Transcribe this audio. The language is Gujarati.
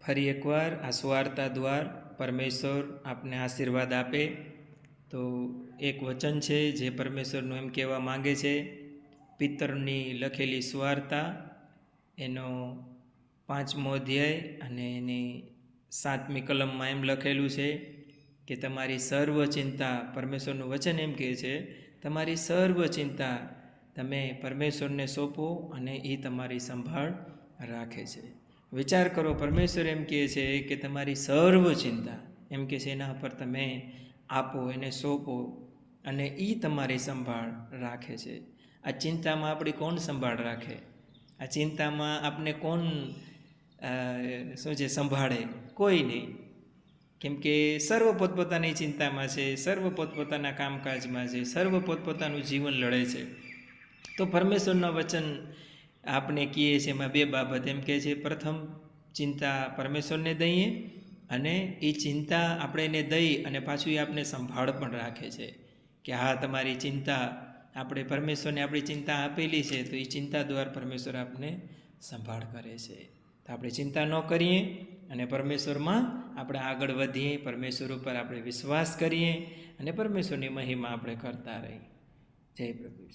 ફરી એકવાર આ સુવાર્તા દ્વાર પરમેશ્વર આપને આશીર્વાદ આપે. તો એક વચન છે જે પરમેશ્વરનું એમ કહેવા માંગે છે, પિતરની લખેલી સુવાર્તા એનો 5મો અધ્યાય અને એની 7મી કલમમાં એમ લખેલું છે કે તમારી સર્વ ચિંતા, પરમેશ્વરનું વચન એમ કહે છે, તમારી સર્વ ચિંતા તમે પરમેશ્વરને સોંપો અને એ તમારી સંભાળ રાખે છે. વિચાર કરો, પરમેશ્વર એમ કહે છે કે તમારી સર્વ ચિંતા, એમ કે છે એના પર તમે આપો, એને સોંપો અને એ તમારી સંભાળ રાખે છે. આ ચિંતામાં આપણી કોણ સંભાળ રાખે? આ ચિંતામાં આપને કોણ શું છે સંભાળે? કોઈ નહીં. કેમ કે સર્વ પોતપોતાની ચિંતામાં છે, સર્વ પોતપોતાના કામકાજમાં છે, સર્વ પોતપોતાનું જીવન લડે છે. તો પરમેશ્વરના વચન આપણે કહીએ છીએ એમાં 2 બાબત એમ કહે છે, પ્રથમ ચિંતા પરમેશ્વરને દઈએ અને એ ચિંતા આપણે એને દઈ અને પાછું એ આપણે સંભાળ પણ રાખે છે કે હા, તમારી ચિંતા, આપણે પરમેશ્વરને આપણી ચિંતા આપેલી છે તો એ ચિંતા દ્વારા પરમેશ્વર આપને સંભાળ કરે છે. તો આપણે ચિંતા ન કરીએ અને પરમેશ્વરમાં આપણે આગળ વધીએ, પરમેશ્વર ઉપર આપણે વિશ્વાસ કરીએ અને પરમેશ્વરની મહિમા આપણે કરતા રહીએ. જય પ્રભુ.